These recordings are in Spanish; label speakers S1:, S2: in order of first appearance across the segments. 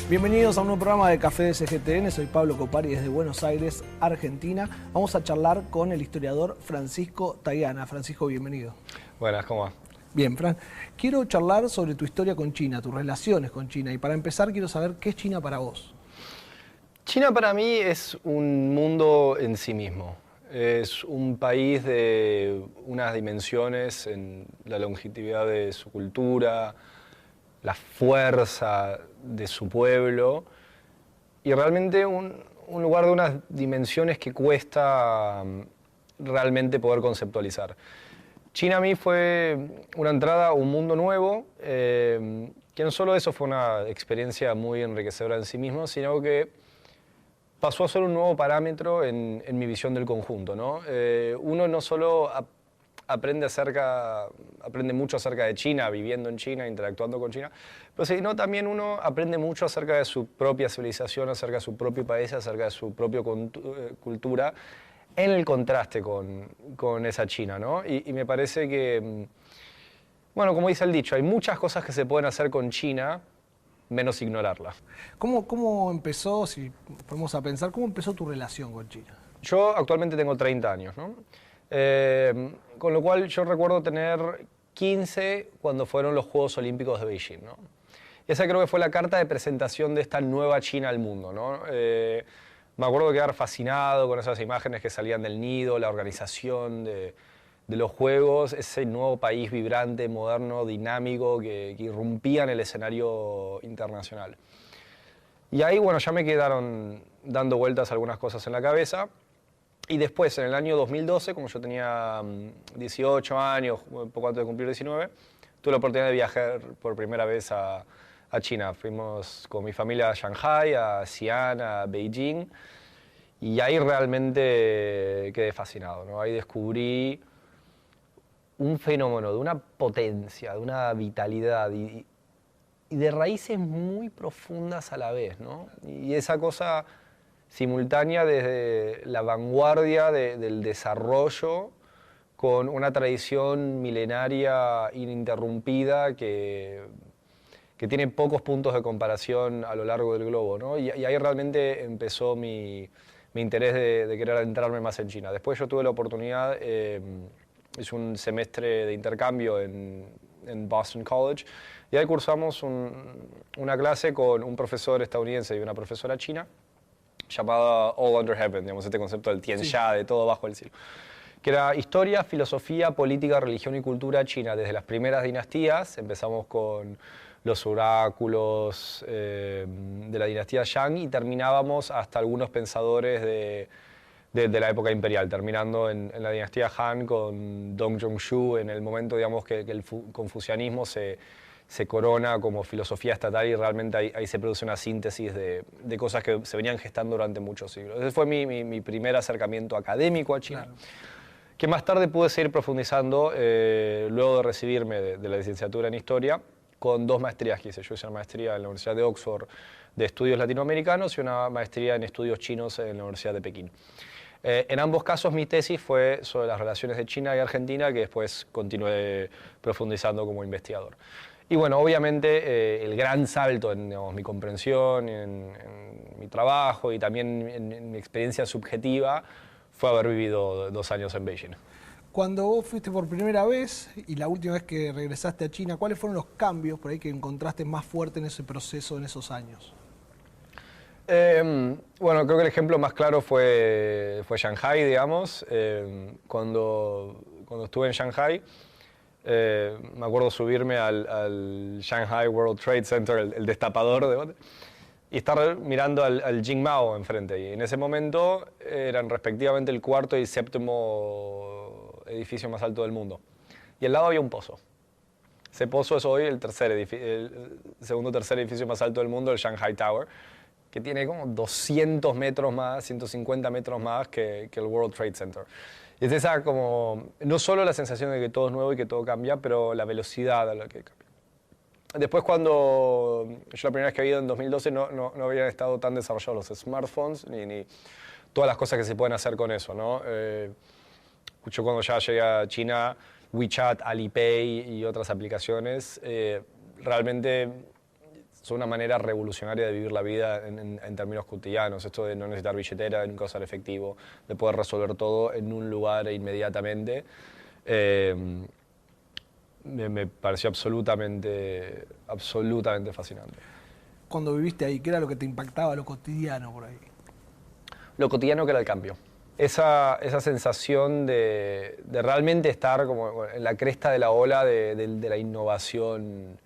S1: Bienvenidos a un nuevo programa de Café de CGTN, soy Pablo Copari desde Buenos Aires, Argentina. Vamos a charlar con el historiador Francisco Tayana. Francisco, bienvenido.
S2: Buenas, ¿cómo va?
S1: Bien, Fran. Quiero charlar sobre tu historia con China, tus relaciones con China. Y para empezar quiero saber qué es China para vos.
S2: China para mí es un mundo en sí mismo. Es un país de unas dimensiones en la longevidad de su cultura, la fuerza de su pueblo y realmente un lugar de unas dimensiones que cuesta realmente poder conceptualizar. China a mí fue una entrada a un mundo nuevo, que no solo eso fue una experiencia muy enriquecedora en sí mismo, sino que pasó a ser un nuevo parámetro en mi visión del conjunto, ¿no? Uno no solo aprende mucho acerca de China, viviendo en China, interactuando con China, pero sino también uno aprende mucho acerca de su propia civilización, acerca de su propio país, acerca de su propia cultura, en el contraste con esa China, ¿no? Y me parece que, bueno, como dice el dicho, hay muchas cosas que se pueden hacer con China, menos ignorarla.
S1: ¿Cómo empezó, si podemos a pensar, cómo empezó tu relación con China?
S2: Yo actualmente tengo 30 años, ¿no? Con lo cual yo recuerdo tener 15 cuando fueron los Juegos Olímpicos de Beijing, ¿no? Y esa creo que fue la carta de presentación de esta nueva China al mundo, ¿no? Me acuerdo de quedar fascinado con esas imágenes que salían del nido, la organización de los Juegos, ese nuevo país vibrante, moderno, dinámico, que irrumpía en el escenario internacional. Y ahí, bueno, ya me quedaron dando vueltas algunas cosas en la cabeza. Y después, en el año 2012, como yo tenía 18 años, un poco antes de cumplir 19, tuve la oportunidad de viajar por primera vez a China. Fuimos con mi familia a Shanghai, a Xi'an, a Beijing, y ahí realmente quedé fascinado, ¿no? Ahí descubrí un fenómeno de una potencia, de una vitalidad y de raíces muy profundas a la vez, ¿no? Y esa cosa simultánea desde la vanguardia del desarrollo con una tradición milenaria ininterrumpida que tiene pocos puntos de comparación a lo largo del globo, ¿no? Y ahí realmente empezó mi interés de querer adentrarme más en China. Después yo tuve la oportunidad, hice un semestre de intercambio en Boston College, y ahí cursamos una clase con un profesor estadounidense y una profesora china, llamada All Under Heaven, digamos, este concepto del Tianxia, de todo bajo el cielo, que era historia, filosofía, política, religión y cultura china, desde las primeras dinastías. Empezamos con los oráculos de la dinastía Shang y terminábamos hasta algunos pensadores de la época imperial, terminando en la dinastía Han con Dong Zhongshu, en el momento, digamos, que el confucianismo se corona como filosofía estatal y realmente ahí se produce una síntesis de cosas que se venían gestando durante muchos siglos. Ese fue mi primer acercamiento académico a China, claro, que más tarde pude seguir profundizando luego de recibirme de la licenciatura en Historia, con dos maestrías que hice. Yo hice una maestría en la Universidad de Oxford de Estudios Latinoamericanos y una maestría en Estudios Chinos en la Universidad de Pekín. En ambos casos mi tesis fue sobre las relaciones de China y Argentina, que después continué profundizando como investigador. Y bueno, obviamente el gran salto en, digamos, mi comprensión, en mi trabajo y también en mi experiencia subjetiva fue haber vivido 2 años en Beijing.
S1: Cuando vos fuiste por primera vez y la última vez que regresaste a China, ¿cuáles fueron los cambios por ahí que encontraste más fuerte en ese proceso, en esos años?
S2: Bueno, creo que el ejemplo más claro fue Shanghai, digamos. Cuando estuve en Shanghai, me acuerdo subirme al Shanghai World Trade Center, el destapador, y estar mirando al Jingmao enfrente. Y en ese momento eran respectivamente el cuarto y el séptimo edificio más alto del mundo. Y al lado había un pozo. Ese pozo es hoy el segundo o tercer edificio más alto del mundo, el Shanghai Tower, que tiene como 200 metros más, 150 metros más que el World Trade Center. Y es esa como, no solo la sensación de que todo es nuevo y que todo cambia, pero la velocidad a la que cambia. Después, cuando yo la primera vez que había ido en 2012 no habían estado tan desarrollados los smartphones ni todas las cosas que se pueden hacer con eso, ¿no? Yo cuando ya llegué a China, WeChat, Alipay y otras aplicaciones, realmente Es una manera revolucionaria de vivir la vida en términos cotidianos, esto de no necesitar billetera, de nunca usar efectivo, de poder resolver todo en un lugar inmediatamente. Me pareció absolutamente fascinante.
S1: Cuando viviste ahí, ¿qué era lo que te impactaba, lo cotidiano por ahí?
S2: Lo cotidiano que era el cambio. Esa sensación de realmente estar como en la cresta de la ola de la innovación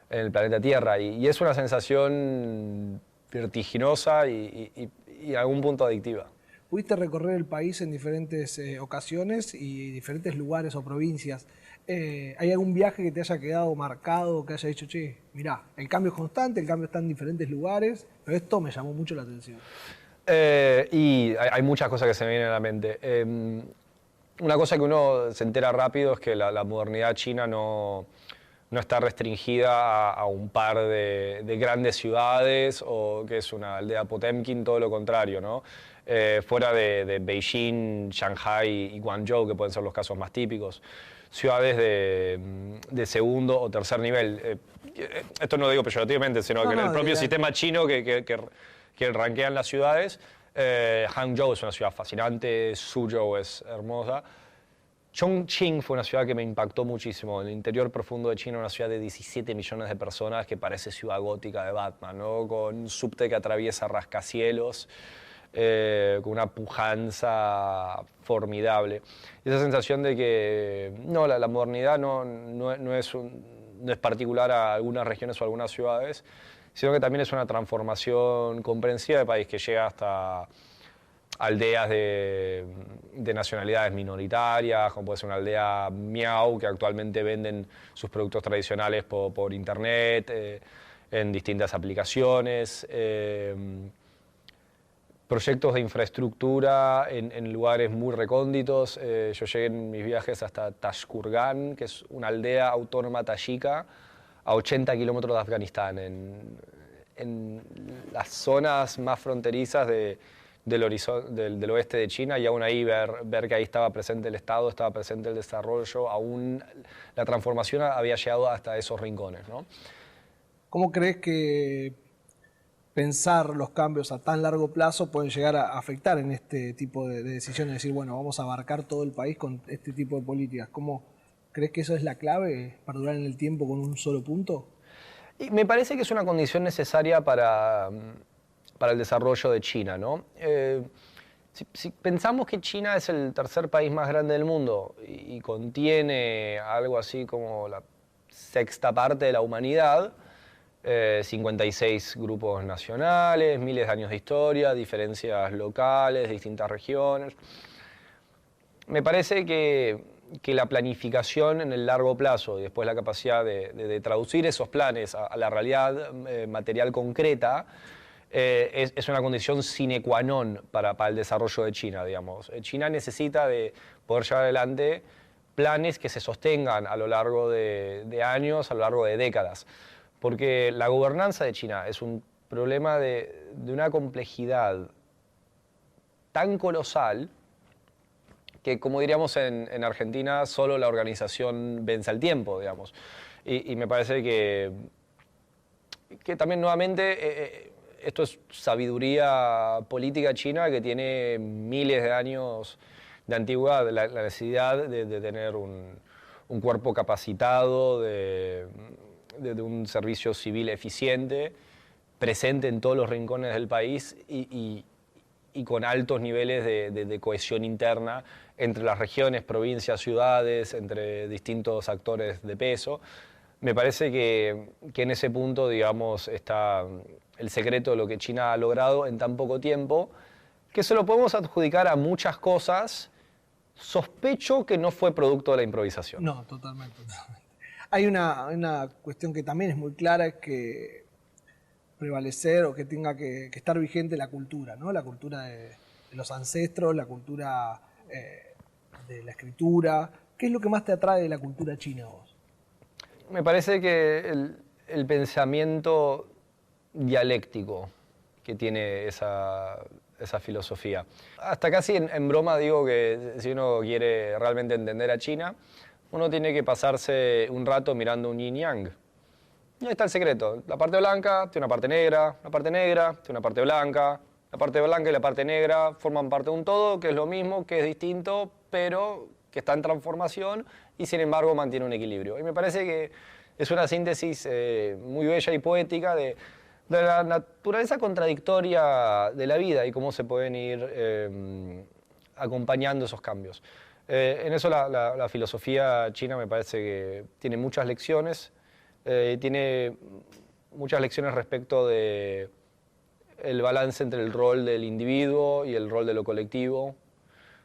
S2: en el planeta Tierra. Y es una sensación vertiginosa y a algún punto adictiva.
S1: Pudiste recorrer el país en diferentes ocasiones y diferentes lugares o provincias. ¿Hay algún viaje que te haya quedado marcado, que haya dicho, che, mirá, el cambio es constante, el cambio está en diferentes lugares, pero esto me llamó mucho la atención?
S2: Y hay muchas cosas que se me vienen a la mente. Una cosa que uno se entera rápido es que la modernidad china no está restringida a un par de grandes ciudades o que es una aldea Potemkin, todo lo contrario, ¿no? Fuera de Beijing, Shanghai y Guangzhou, que pueden ser los casos más típicos, ciudades de segundo o tercer nivel. Esto no lo digo peyorativamente, sino que en el propio sistema chino que rankean las ciudades, Hangzhou es una ciudad fascinante, Suzhou es hermosa. Chongqing fue una ciudad que me impactó muchísimo. En el interior profundo de China, una ciudad de 17 millones de personas que parece ciudad gótica de Batman, ¿no? Con un subte que atraviesa rascacielos, con una pujanza formidable. Y esa sensación de que la modernidad no es particular a algunas regiones o a algunas ciudades, sino que también es una transformación comprensiva del país que llega hasta aldeas de nacionalidades minoritarias, como puede ser una aldea Miao, que actualmente venden sus productos tradicionales por internet, en distintas aplicaciones, proyectos de infraestructura en lugares muy recónditos. Yo llegué en mis viajes hasta Tashkurgan, que es una aldea autónoma tayika, a 80 kilómetros de Afganistán, en las zonas más fronterizas del oeste de China, y aún ahí ver que ahí estaba presente el Estado, estaba presente el desarrollo, aún la transformación había llegado hasta esos rincones, ¿no?
S1: ¿Cómo crees que pensar los cambios a tan largo plazo pueden llegar a afectar en este tipo de decisiones? Decir, bueno, vamos a abarcar todo el país con este tipo de políticas. ¿Cómo crees que eso es la clave, perdurar en el tiempo con un solo punto?
S2: Y me parece que es una condición necesaria para el desarrollo de China, ¿no? Si pensamos que China es el tercer país más grande del mundo y contiene algo así como la sexta parte de la humanidad, 56 grupos nacionales, miles de años de historia, diferencias locales, distintas regiones. Me parece que la planificación en el largo plazo y después la capacidad de traducir esos planes a la realidad material concreta es una condición sine qua non para el desarrollo de China, digamos. China necesita de poder llevar adelante planes que se sostengan a lo largo de años, a lo largo de décadas. Porque la gobernanza de China es un problema de una complejidad tan colosal que, como diríamos en Argentina, solo la organización vence al tiempo, digamos. Y me parece que también nuevamente esto es sabiduría política china que tiene miles de años de antigüedad, la necesidad de tener un cuerpo capacitado, de un servicio civil eficiente, presente en todos los rincones del país y con altos niveles de cohesión interna entre las regiones, provincias, ciudades, entre distintos actores de peso. Me parece que en ese punto, digamos, está el secreto de lo que China ha logrado en tan poco tiempo, que se lo podemos adjudicar a muchas cosas. Sospecho que no fue producto de la improvisación.
S1: No, totalmente. Hay una cuestión que también es muy clara, es que prevalecer o que tenga que estar vigente la cultura, ¿no? La cultura de los ancestros, la cultura de la escritura. ¿Qué es lo que más te atrae de la cultura china a vos?
S2: Me parece que el pensamiento dialéctico que tiene esa filosofía. Hasta casi en broma digo que si uno quiere realmente entender a China, uno tiene que pasarse un rato mirando un yin yang. Y ahí está el secreto. La parte blanca tiene una parte negra, la parte negra tiene una parte blanca, la parte blanca y la parte negra forman parte de un todo, que es lo mismo, que es distinto, pero que está en transformación y sin embargo mantiene un equilibrio. Y me parece que es una síntesis muy bella y poética de la naturaleza contradictoria de la vida y cómo se pueden ir acompañando esos cambios. En eso la filosofía china me parece que tiene muchas lecciones, tiene muchas lecciones respecto de el balance entre el rol del individuo y el rol de lo colectivo,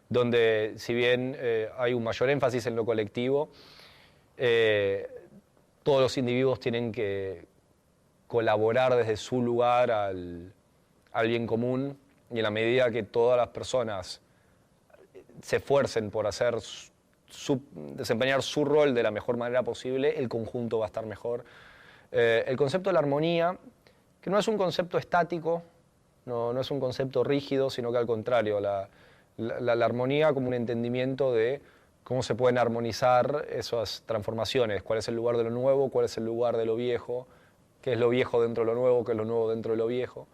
S2: donde si bien hay un mayor énfasis en lo colectivo, todos los individuos tienen que colaborar desde su lugar al bien común, y en la medida que todas las personas se esfuercen por desempeñar su rol de la mejor manera posible, el conjunto va a estar mejor. El concepto de la armonía, que no es un concepto estático, no es un concepto rígido, sino que al contrario, la armonía como un entendimiento de cómo se pueden armonizar esas transformaciones, cuál es el lugar de lo nuevo, cuál es el lugar de lo viejo, qué es lo viejo dentro de lo nuevo, qué es lo nuevo dentro de lo viejo,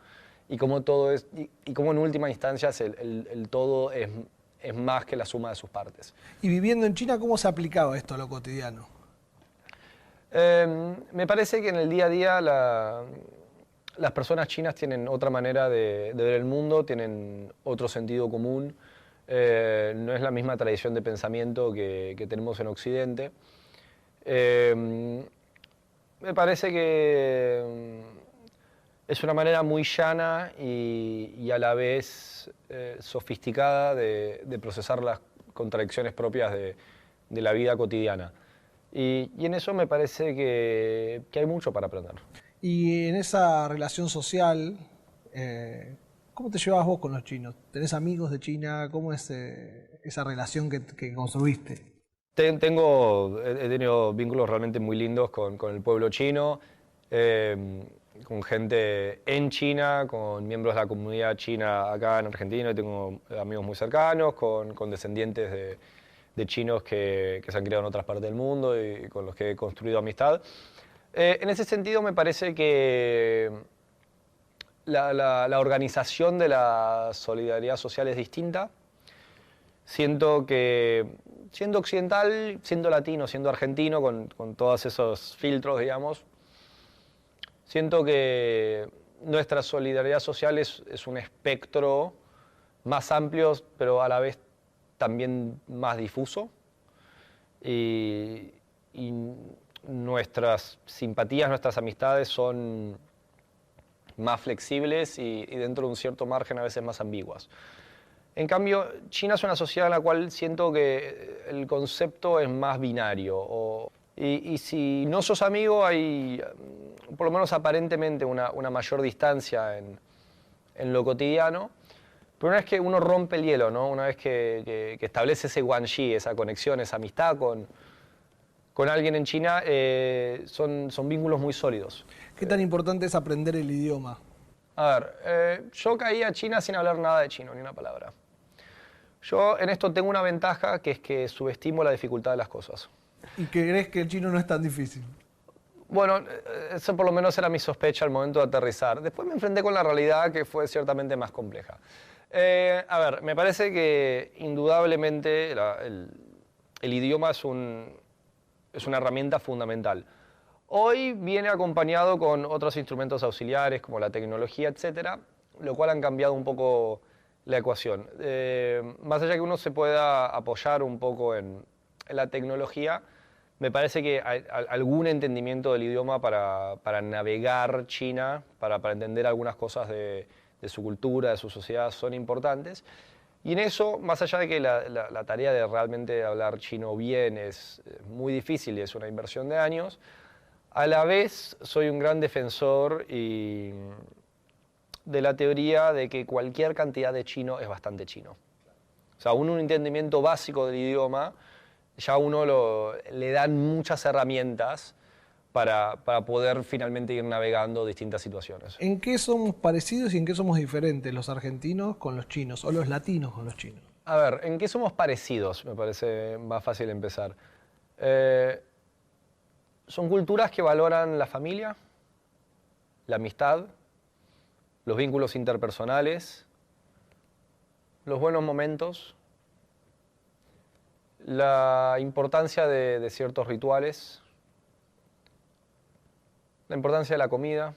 S2: y cómo todo es, y cómo en última instancia el todo es más que la suma de sus partes.
S1: Y viviendo en China, ¿cómo se ha aplicado esto a lo cotidiano?
S2: Me parece que en el día a día las personas chinas tienen otra manera de ver el mundo, tienen otro sentido común, no es la misma tradición de pensamiento que tenemos en Occidente. Me parece que es una manera muy llana y a la vez sofisticada de procesar las contradicciones propias de la vida cotidiana. Y en eso me parece que hay mucho para aprender.
S1: Y en esa relación social, ¿cómo te llevas vos con los chinos? ¿Tenés amigos de China? ¿Cómo es esa relación que construiste?
S2: He tenido vínculos realmente muy lindos con el pueblo chino, con gente en China, con miembros de la comunidad china acá en Argentina. Tengo amigos muy cercanos, con descendientes de chinos que se han criado en otras partes del mundo y con los que he construido amistad. En ese sentido me parece que la organización de la solidaridad social es distinta. Siento que, siendo occidental, siendo latino, siendo argentino, con todos esos filtros, digamos, siento que nuestra solidaridad social es un espectro más amplio, pero a la vez también más difuso. Y nuestras simpatías, nuestras amistades son más flexibles y dentro de un cierto margen a veces más ambiguas. En cambio, China es una sociedad en la cual siento que el concepto es más binario. Y si no sos amigo, hay, por lo menos aparentemente, una mayor distancia en lo cotidiano. Pero una vez que uno rompe el hielo, ¿no? Una vez que establece ese guanxi, esa conexión, esa amistad con alguien en China, son vínculos muy sólidos.
S1: ¿Qué tan importante es aprender el idioma?
S2: A ver, yo caí a China sin hablar nada de chino, ni una palabra. Yo en esto tengo una ventaja, que es que subestimo la dificultad de las cosas.
S1: ¿Y que crees que el chino no es tan difícil?
S2: Bueno, eso por lo menos era mi sospecha al momento de aterrizar. Después me enfrenté con la realidad, que fue ciertamente más compleja. A ver, me parece que indudablemente el idioma es una herramienta fundamental. Hoy viene acompañado con otros instrumentos auxiliares como la tecnología, etcétera, lo cual han cambiado un poco la ecuación. Más allá que uno se pueda apoyar un poco en la tecnología, me parece que hay algún entendimiento del idioma para navegar China, para entender algunas cosas de su cultura, de su sociedad, son importantes. Y en eso, más allá de que la tarea de realmente hablar chino bien es muy difícil y es una inversión de años, a la vez soy un gran defensor de la teoría de que cualquier cantidad de chino es bastante chino. O sea, un entendimiento básico del idioma, ya a uno le dan muchas herramientas para poder finalmente ir navegando distintas situaciones.
S1: ¿En qué somos parecidos y en qué somos diferentes los argentinos con los chinos o los latinos con los chinos?
S2: A ver, ¿en qué somos parecidos? Me parece más fácil empezar. son culturas que valoran la familia, la amistad, los vínculos interpersonales, los buenos momentos, la importancia de ciertos rituales, la importancia de la comida.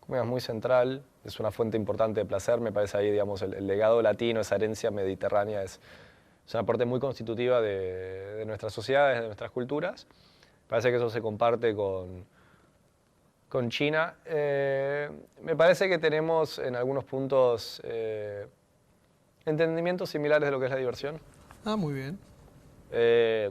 S2: Comida es muy central, es una fuente importante de placer, me parece ahí, digamos, el legado latino, esa herencia mediterránea es una parte muy constitutiva de nuestras sociedades, de nuestras culturas. Parece que eso se comparte con China. Me parece que tenemos en algunos puntos entendimientos similares de lo que es la diversión.
S1: Ah, muy bien.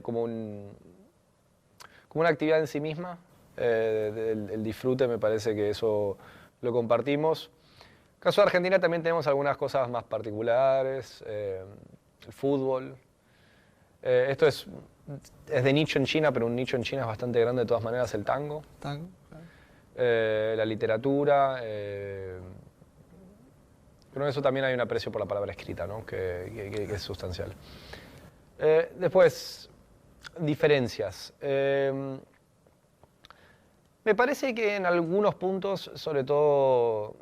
S2: Como una actividad en sí misma. El disfrute, me parece que eso lo compartimos. En el caso de Argentina también tenemos algunas cosas más particulares. El fútbol. Esto es de nicho en China, pero un nicho en China es bastante grande de todas maneras, el tango.
S1: Tango, claro.
S2: La literatura. Pero en eso también hay un aprecio por la palabra escrita, ¿no? que es sustancial. Después, diferencias. Me parece que en algunos puntos, sobre todo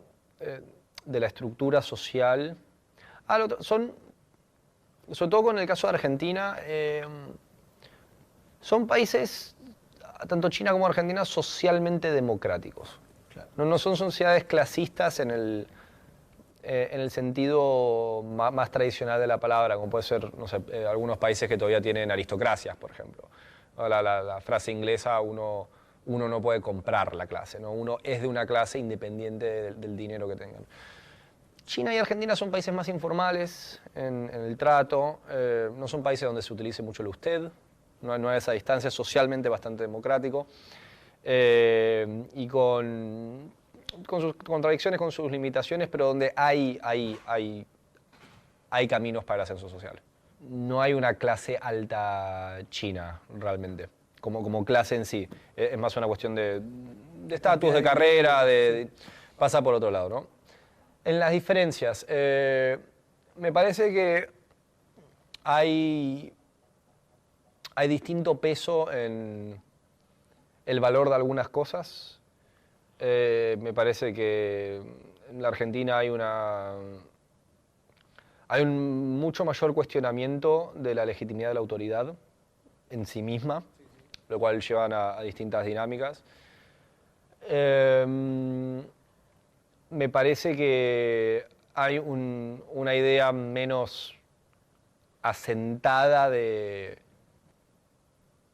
S2: de la estructura social, sobre todo con el caso de Argentina, son países, tanto China como Argentina, socialmente democráticos.
S1: Claro.
S2: No son sociedades clasistas en el sentido más tradicional de la palabra, como puede ser, no sé, algunos países que todavía tienen aristocracias, por ejemplo. La frase inglesa, uno no puede comprar la clase, ¿no? Uno es de una clase independiente del dinero que tengan. China y Argentina son países más informales en el trato, no son países donde se utilice mucho el usted, no hay esa distancia, socialmente bastante democrático, y con sus contradicciones, con sus limitaciones, pero donde hay caminos para el ascenso social. No hay una clase alta china, realmente, como clase en sí. Es más una cuestión de estatus, de carrera, pasa por otro lado, ¿no? En las diferencias, me parece que hay distinto peso en el valor de algunas cosas. Me parece que en la Argentina hay un mucho mayor cuestionamiento de la legitimidad de la autoridad en sí misma, lo cual llevan a distintas dinámicas. Me parece que hay una idea menos asentada de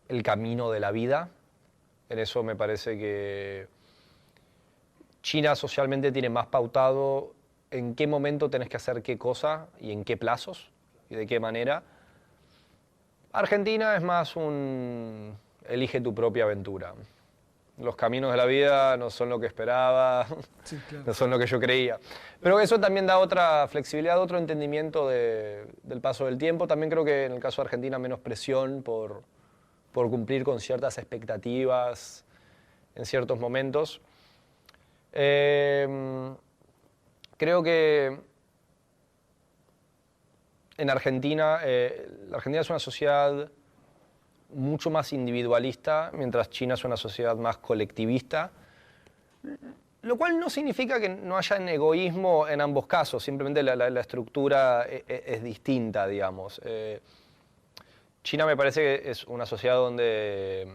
S2: el camino de la vida. En eso me parece que China socialmente tiene más pautado en qué momento tenés que hacer qué cosa y en qué plazos y de qué manera. Argentina es más elige tu propia aventura. Los caminos de la vida no son lo que esperaba,
S1: Sí, claro.
S2: no son lo que yo creía. Pero eso también da otra flexibilidad, otro entendimiento del paso del tiempo. También creo que en el caso de Argentina menos presión por cumplir con ciertas expectativas en ciertos momentos. Creo que en Argentina, la Argentina es una sociedad mucho más individualista, mientras China es una sociedad más colectivista, lo cual no significa que no haya egoísmo en ambos casos, simplemente la estructura es distinta, digamos. China me parece que es una sociedad donde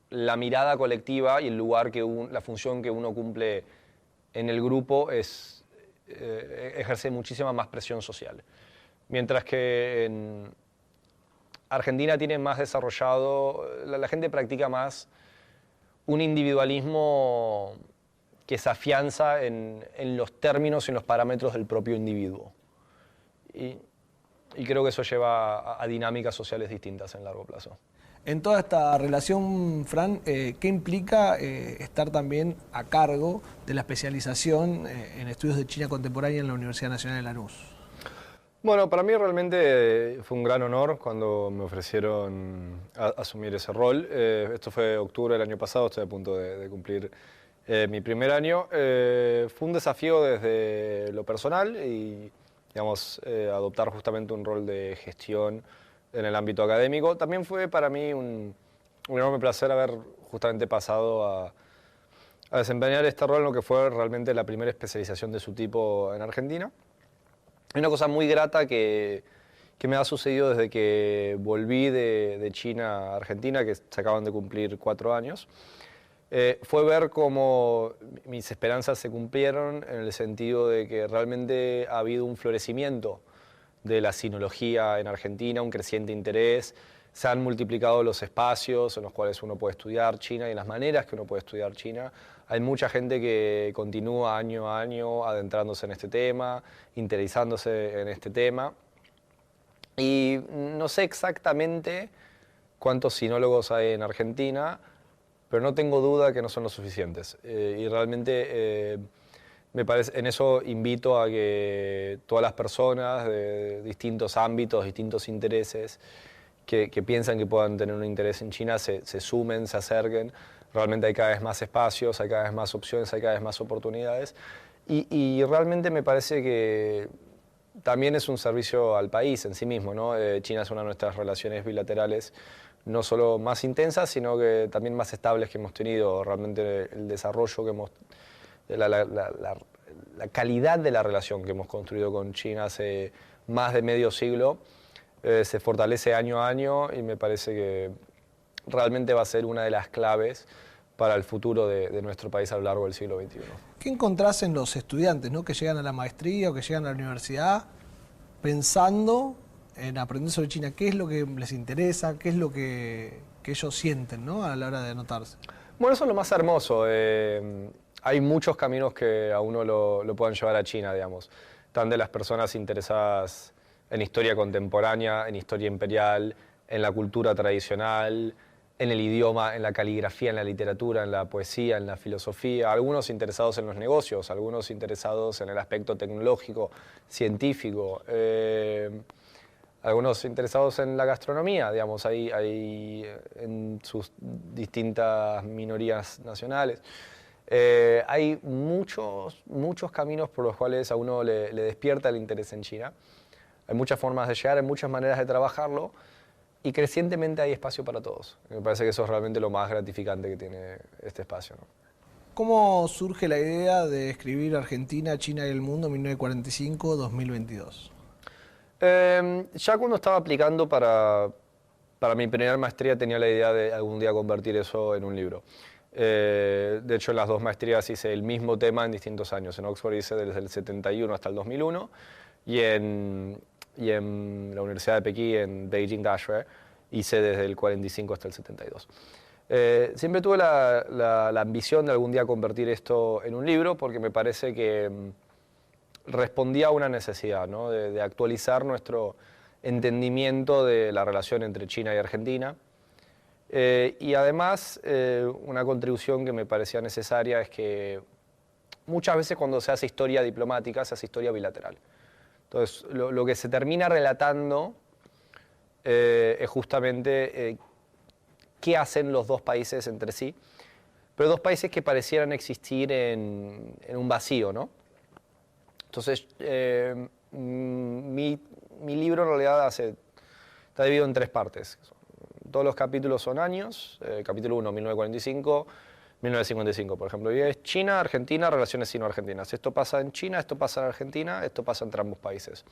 S2: la mirada colectiva y el lugar la función que uno cumple en el grupo ejerce muchísima más presión social. Mientras que en Argentina tiene más desarrollado, la gente practica más un individualismo que se afianza en los términos y en los parámetros del propio individuo. Y creo que eso lleva a dinámicas sociales distintas en largo plazo.
S1: En toda esta relación, Fran, ¿qué implica estar también a cargo de la especialización en estudios de China contemporánea en la Universidad Nacional de Lanús?
S2: Bueno, para mí realmente fue un gran honor cuando me ofrecieron asumir ese rol. Esto fue octubre del año pasado, estoy a punto de cumplir mi primer año. Fue un desafío desde lo personal y, digamos, adoptar justamente un rol de gestión en el ámbito académico. También fue para mí un un enorme placer haber justamente pasado a desempeñar este rol en lo que fue realmente la primera especialización de su tipo en Argentina. Hay una cosa muy grata que me ha sucedido desde que volví de China a Argentina, que se acaban de cumplir 4 años. Fue ver cómo mis esperanzas se cumplieron en el sentido de que realmente ha habido un florecimiento de la sinología en Argentina, un creciente interés. Se han multiplicado los espacios en los cuales uno puede estudiar China y las maneras que uno puede estudiar China. Hay mucha gente que continúa año a año adentrándose en este tema, interesándose en este tema. Y no sé exactamente cuántos sinólogos hay en Argentina, pero no tengo duda que no son los suficientes. Y realmente me parece, en eso invito a que todas las personas de distintos ámbitos, distintos intereses, que piensan que puedan tener un interés en China, se sumen, se acerquen. Realmente hay cada vez más espacios, hay cada vez más opciones, hay cada vez más oportunidades. Y realmente me parece que también es un servicio al país en sí mismo, ¿no? China es una de nuestras relaciones bilaterales no solo más intensas, sino que también más estables que hemos tenido. Realmente el desarrollo que hemos... La calidad de la relación que hemos construido con China hace más de medio siglo se fortalece año a año y me parece que realmente va a ser una de las claves para el futuro de nuestro país a lo largo del siglo XXI.
S1: ¿Qué encontrás en los estudiantes, ¿no?, que llegan a la maestría o que llegan a la universidad pensando en aprender sobre China? ¿Qué es lo que les interesa? ¿Qué es lo que ellos sienten, ¿no?, a la hora de anotarse?
S2: Bueno, eso es lo más hermoso. Hay muchos caminos que a uno lo puedan llevar a China, digamos. Están de las personas interesadas en historia contemporánea, en historia imperial, en la cultura tradicional, en el idioma, en la caligrafía, en la literatura, en la poesía, en la filosofía, algunos interesados en los negocios, algunos interesados en el aspecto tecnológico, científico, algunos interesados en la gastronomía, digamos, hay en sus distintas minorías nacionales. Hay muchos caminos por los cuales a uno le despierta el interés en China. Hay muchas formas de llegar, hay muchas maneras de trabajarlo y crecientemente hay espacio para todos. Me parece que eso es realmente lo más gratificante que tiene este espacio, ¿no?
S1: ¿Cómo surge la idea de escribir Argentina, China y el mundo 1945-2022?
S2: Ya cuando estaba aplicando para mi primera maestría tenía la idea de algún día convertir eso en un libro. De hecho, en las 2 maestrías hice el mismo tema en distintos años. En Oxford hice desde el 71 hasta el 2001 y en la Universidad de Pekín, en Beijing Daxue, hice desde el 45 hasta el 72. Siempre tuve la ambición de algún día convertir esto en un libro porque me parece que respondía a una necesidad, ¿no?, de actualizar nuestro entendimiento de la relación entre China y Argentina. Y además, una contribución que me parecía necesaria es que muchas veces cuando se hace historia diplomática, se hace historia bilateral. Entonces, lo que se termina relatando es justamente qué hacen los dos países entre sí, pero 2 países que parecieran existir en un vacío, ¿no? Entonces, mi libro en realidad está dividido en 3 partes. Todos los capítulos son años, capítulo 1, 1945, 1955, por ejemplo. Y es China, Argentina, relaciones sino-argentinas. Esto pasa en China, esto pasa en Argentina, esto pasa entre ambos países.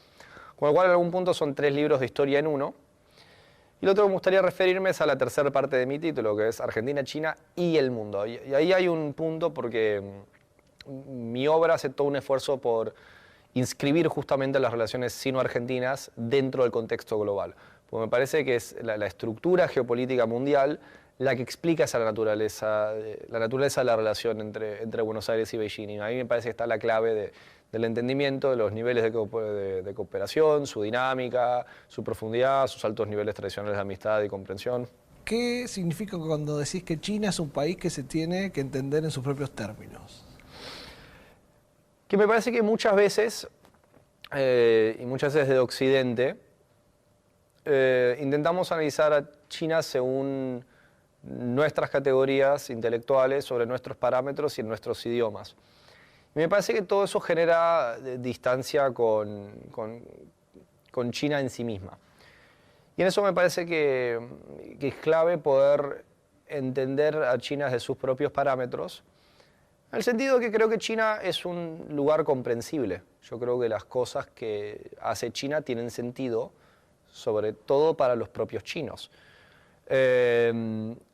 S2: Con lo cual, en algún punto son 3 libros de historia en uno. Y lo otro que me gustaría referirme es a la tercera parte de mi título, que es Argentina, China y el mundo. Y ahí hay un punto porque mi obra hace todo un esfuerzo por inscribir justamente las relaciones sino-argentinas dentro del contexto global. Porque me parece que es la estructura geopolítica mundial la que explica esa naturaleza de la relación entre Buenos Aires y Beijing. Y a mí me parece que está la clave del entendimiento de los niveles de cooperación, su dinámica, su profundidad, sus altos niveles tradicionales de amistad y comprensión.
S1: ¿Qué significa cuando decís que China es un país que se tiene que entender en sus propios términos?
S2: Que me parece que muchas veces, y muchas veces de Occidente, intentamos analizar a China según nuestras categorías intelectuales, sobre nuestros parámetros y en nuestros idiomas. Y me parece que todo eso genera distancia con China en sí misma. Y en eso me parece que es clave poder entender a China desde sus propios parámetros, en el sentido de que creo que China es un lugar comprensible. Yo creo que las cosas que hace China tienen sentido, sobre todo para los propios chinos.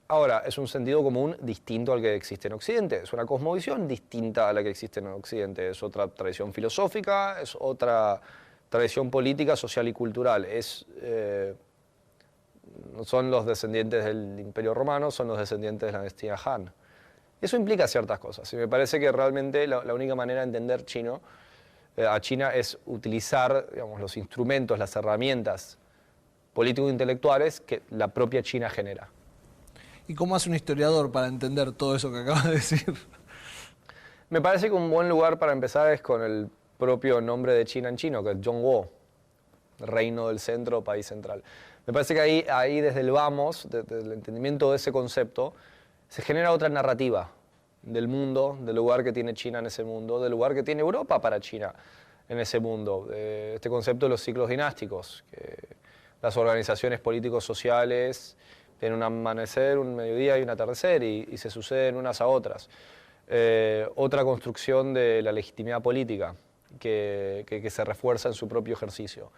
S2: Ahora, es un sentido común distinto al que existe en Occidente. Es una cosmovisión distinta a la que existe en Occidente. Es otra tradición filosófica, es otra tradición política, social y cultural. No son los descendientes del Imperio Romano, son los descendientes de la dinastía Han. Eso implica ciertas cosas. Y me parece que realmente la única manera de entender a China es utilizar, digamos, los instrumentos, las herramientas político-intelectuales que la propia China genera.
S1: ¿Y cómo hace un historiador para entender todo eso que acabas de decir?
S2: Me parece que un buen lugar para empezar es con el propio nombre de China en chino, que es Zhongguo, Reino del Centro, País Central. Me parece que ahí desde el vamos, desde el entendimiento de ese concepto, se genera otra narrativa del mundo, del lugar que tiene China en ese mundo, del lugar que tiene Europa para China en ese mundo. Este concepto de los ciclos dinásticos, que las organizaciones políticos sociales tienen un amanecer, un mediodía y un atardecer y se suceden unas a otras. Otra construcción de la legitimidad política que se refuerza en su propio ejercicio.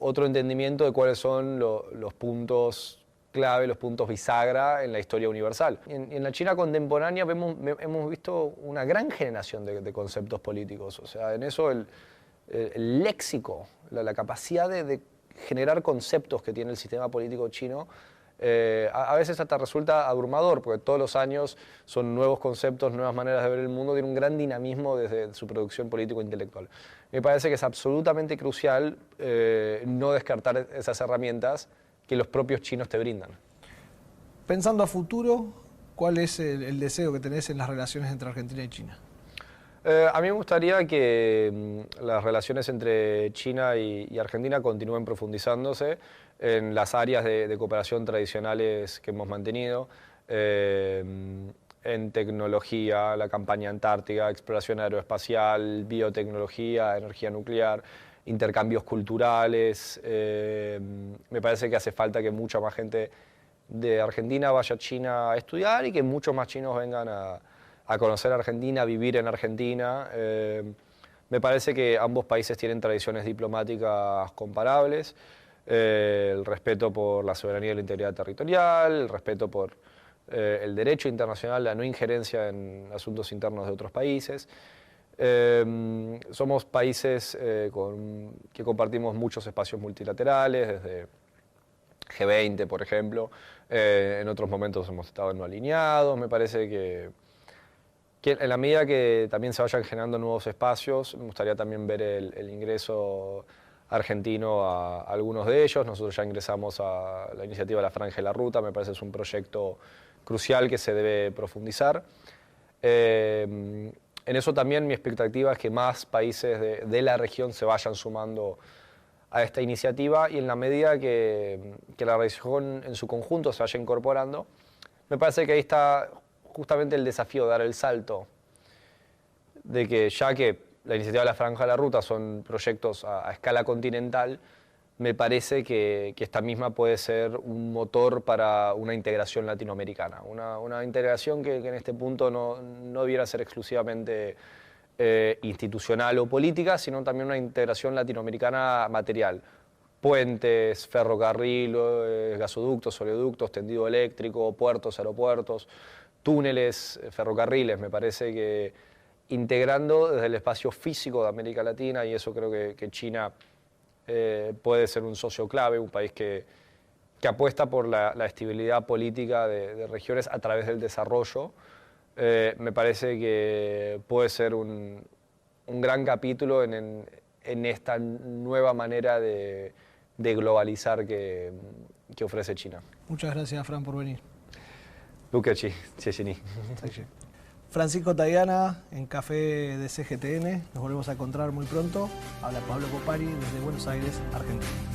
S2: Otro entendimiento de cuáles son los puntos clave, los puntos bisagra en la historia universal. En la China contemporánea hemos visto una gran generación de conceptos políticos. O sea, en eso el léxico, la capacidad de generar conceptos que tiene el sistema político chino, a veces hasta resulta abrumador, porque todos los años son nuevos conceptos, nuevas maneras de ver el mundo, tiene un gran dinamismo desde su producción político-intelectual. Me parece que es absolutamente crucial no descartar esas herramientas que los propios chinos te brindan.
S1: Pensando a futuro, ¿cuál es el deseo que tenés en las relaciones entre Argentina y China?
S2: A mí me gustaría que las relaciones entre China y Argentina continúen profundizándose en las áreas de cooperación tradicionales que hemos mantenido, en tecnología, la campaña antártica, exploración aeroespacial, biotecnología, energía nuclear, intercambios culturales. Me parece que hace falta que mucha más gente de Argentina vaya a China a estudiar y que muchos más chinos vengan a conocer Argentina, a vivir en Argentina. Me parece que ambos países tienen tradiciones diplomáticas comparables, el respeto por la soberanía y la integridad territorial, el respeto por el derecho internacional, la no injerencia en asuntos internos de otros países. Somos países que compartimos muchos espacios multilaterales, desde G20, por ejemplo. En otros momentos hemos estado no alineados. Me parece que en la medida que también se vayan generando nuevos espacios, me gustaría también ver el ingreso argentino a algunos de ellos. Nosotros ya ingresamos a la iniciativa de la Franja de la Ruta, me parece que es un proyecto crucial que se debe profundizar. En eso también mi expectativa es que más países de la región se vayan sumando a esta iniciativa y en la medida que la región en su conjunto se vaya incorporando, me parece que ahí está justamente el desafío de dar el salto, de que ya que la iniciativa de la Franja de la Ruta son proyectos a escala continental, me parece que esta misma puede ser un motor para una integración latinoamericana, una integración que en este punto no debiera ser exclusivamente institucional o política, sino también una integración latinoamericana material. Puentes, ferrocarril, gasoductos, oleoductos, tendido eléctrico, puertos, aeropuertos, túneles, ferrocarriles. Me parece que integrando desde el espacio físico de América Latina, y eso creo que China puede ser un socio clave, un país que apuesta por la estabilidad política de regiones a través del desarrollo. Me parece que puede ser un gran capítulo en esta nueva manera de globalizar que ofrece China.
S1: Muchas gracias, Fran, por venir.
S2: Lukachi, Chechení.
S1: Francisco Tayana en Café de CGTN. Nos volvemos a encontrar muy pronto. Habla Pablo Copari desde Buenos Aires, Argentina.